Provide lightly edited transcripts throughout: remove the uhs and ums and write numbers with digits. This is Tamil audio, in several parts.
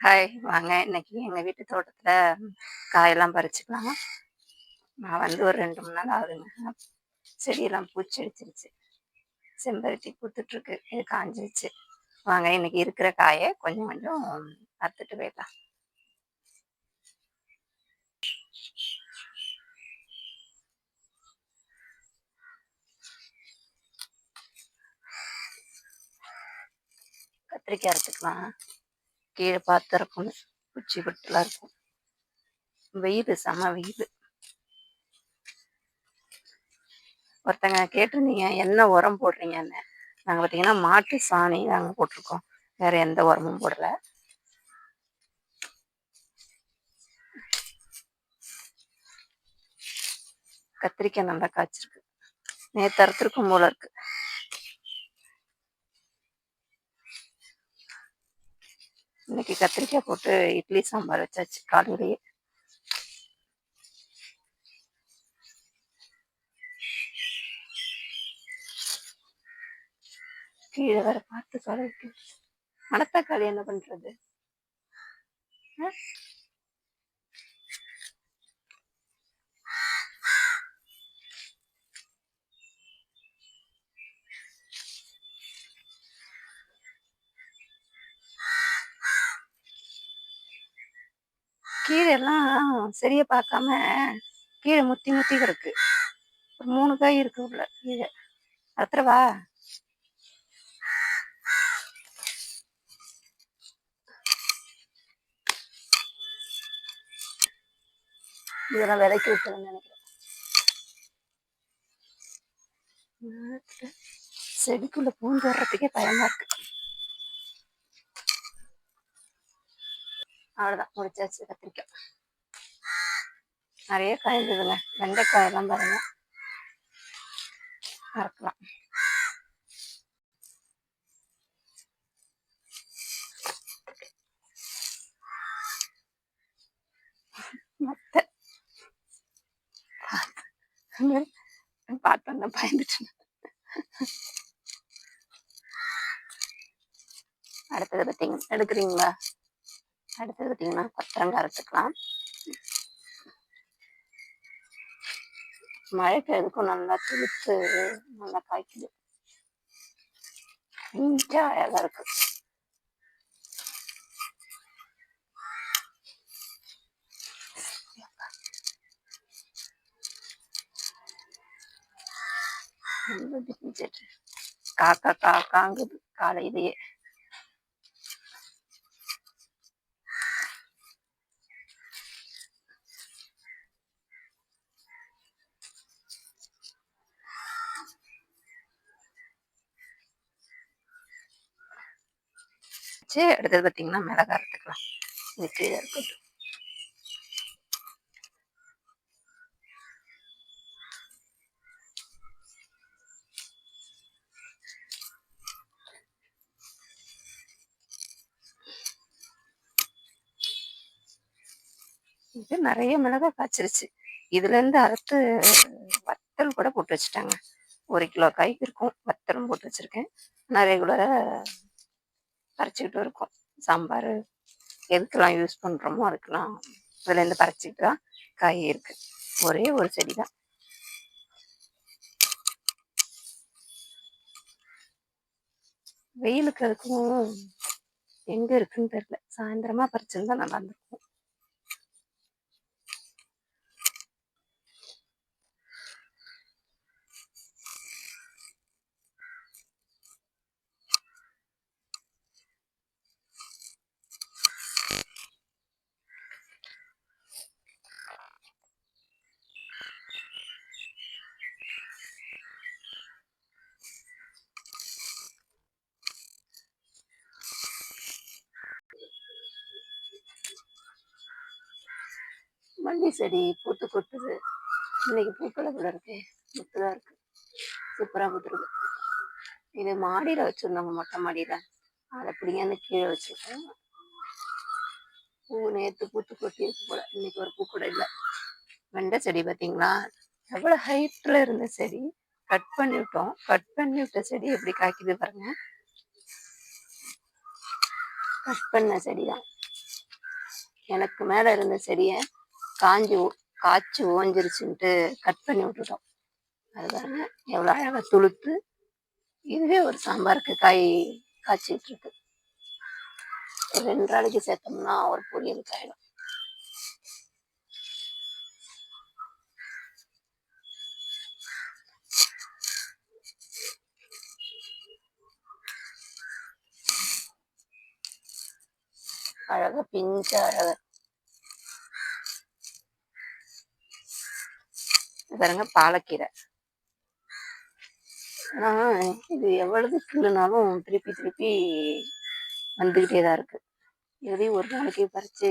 ஹாய் வாங்க. இன்னைக்கு எங்கள் வீட்டு தோட்டத்தில் காயெல்லாம் பறிச்சுக்கலாம். நான் வந்து ஒரு 2 3 நாள் ஆகுதுங்க. செடியெல்லாம் பூச்சி அடிச்சிருச்சு. செம்பருத்தி பூத்துட்ருக்கு, இது காஞ்சிருச்சு. வாங்க இன்னைக்கு இருக்கிற காயை கொஞ்சம் கொஞ்சம் அறுத்துட்டு போயிடலாம். கத்திரிக்காய் அறுத்துக்கலாம். கீழே பார்த்து இருக்கணும், பூச்சி பொட்டுலாம் இருக்கும். வெயில் செம வெயில். ஒருத்தங்க கேட்டிருந்தீங்க என்ன உரம் போடுறீங்கன்னு. நாங்கள் பார்த்தீங்கன்னா மாட்டு சாணி நாங்கள் போட்டிருக்கோம், வேற எந்த உரமும் போடல. கத்திரிக்காய் நல்லா காய்ச்சிருக்கு, நேற்று அறுத்துருக்கும் போல இருக்கு. இன்னைக்கு கத்திரிக்காய் போட்டு இட்லி சாம்பார் வச்சாச்சு காலையிலேயே. கீழே வேற பார்த்து கலருக்கு. மணத்தக்காளி என்ன பண்றது? கீழே எல்லாம் சரியா பார்க்காம கீழே முத்தி முத்தி கிடக்கு. ஒரு 3 காய் இருக்கு உள்ள கீழே. அத்துறவா இதெல்லாம் விலைக்கு விட்டுருன்னு நினைக்கிறேன். செடிக்குள்ள பூந்து வர்றதுக்கே பயமா இருக்கு. அவ்வளவுதான், முடிச்சாச்சு. கத்திரிக்காய் நிறைய காய்ந்ததுங்க. வெண்டைக்காய் எல்லாம் பாருங்க, அறுக்கலாம். மத்த பார்த்தோன்னா பயந்துட்டு. அடுத்தது பார்த்தீங்க எடுக்கிறீங்களா? அடுத்தது பார்த்தீங்கன்னா கொத்தரங்காய் அரைச்சிக்கலாம். மழைக்கு எதுக்கும் நல்லா துளுத்து நல்லா காய்க்குது. நீட்டா அழகா இருக்கு. காக்கா காக்காங்குது காலையிலேயே. சரி, அடுத்தது பார்த்தீங்கன்னா மிளகா அரைத்துக்கலாம். இது கீழே இருக்கட்டும். இது நிறைய மிளகா காய்ச்சிருச்சு. இதுல இருந்து அறுத்து வத்தல் கூட போட்டு வச்சுட்டாங்க. 1 கிலோ காய்க்கு இருக்கும். வத்தலும் போட்டு வச்சிருக்கேன். நான் ரெகுலரா பறிச்சுக்கிட்டு இருக்கோம். சாம்பார் எதுக்கெல்லாம் யூஸ் பண்றோமோ அதுக்கெல்லாம் இதுல இருந்து பறிச்சுக்கிட்டு தான் காய் இருக்கு. ஒரே ஒரு செடி தான். வெயிலுக்கு அதுக்கும் எங்க இருக்குன்னு தெரியல. சாயந்தரமா பறிச்சிருந்தா நல்லா இருந்திருக்கும். மல்லி செடி பூத்து கொட்டுது. இன்னைக்கு பூக்களை கூட இருக்கு, முத்துதான் இருக்கு. சூப்பரா பூத்துருக்கு. இது மாடியில வச்சிருந்தோங்க, மொட்டை மாடியில. அதை பிடிங்கன்னு கீழே வச்சிருக்கோம். பூ நேற்று பூத்து கொட்டி இருக்கு போல. இன்னைக்கு ஒரு பூ கூட இல்லை. வெண்டை செடி பார்த்தீங்களா, எவ்வளோ ஹைட்ல இருந்த செடி கட் பண்ணி விட்டோம். கட் பண்ணி விட்ட செடி எப்படி காய்க்குது பாருங்க. கட் பண்ண செடி தான். எனக்கு மேலே இருந்த செடியை காய்ச்சி ஓஞ்சிருச்சுன்ட்டு கட் பண்ணி விட்டுட்டோம். அது பாருங்க எவ்வளோ அழகாக துளுத்து இதுவே ஒரு சாம்பாருக்கு காய் காய்ச்சிட்டு இருக்கு. ஒரு 2 நாளைக்கு சேர்த்தோம்னா ஒரு பொரியலுக்கு ஆயிடும். அழகா பிஞ்ச அழகா பாருங்க பாலக்கீரை. ஆனா இது எவ்வளவு கிள்ளுனாலும் திருப்பி திருப்பி வந்துகிட்டே தான் இருக்கு. இதையும் ஒரு நாளைக்கு பறிச்சு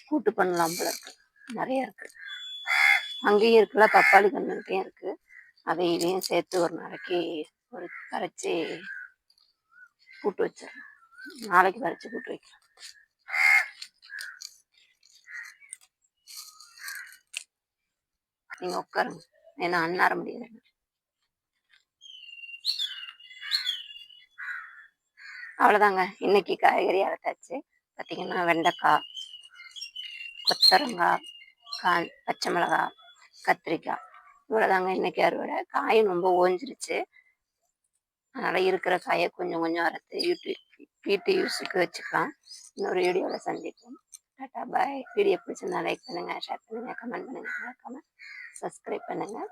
கூட்டு பண்ணலாம் போல இருக்கு. நிறைய இருக்கு. அங்கேயும் இருக்குல்ல, பப்பாளி கண்ணுகிட்டையும் இருக்கு. அதை இதையும் சேர்த்து ஒரு நாளைக்கு ஒரு பறிச்சு கூட்டு வச்சிடறேன். நாளைக்கு பறிச்சு கூட்டு வைக்கலாம். நீங்க உட்காருங்க, ஏன்னா அண்ணார முடியாது. அவ்வளோதாங்க, இன்னைக்கு காய்கறி அரைத்தாச்சு. பார்த்தீங்கன்னா வெண்டைக்காய், கொத்தரங்காய், பச்சை மிளகாய், கத்திரிக்காய், இவ்வளோதாங்க இன்னைக்கு அறுவடை. காயும் ரொம்ப ஓஞ்சிருச்சு. அதனால் இருக்கிற காயை கொஞ்சம் கொஞ்சம் அரைத்து வீட்டு யூஸுக்கு வச்சுக்கலாம். இன்னொரு வீடியோவில் சந்திப்போம். டாட்டா பாய். வீடியோ பிடிச்சிருந்தா லைக் பண்ணுங்கள், ஷேர் பண்ணுங்கள், கமெண்ட் பண்ணுங்கள், மறக்காம சப்ஸ்கிரைப் பண்ணுங்கள்.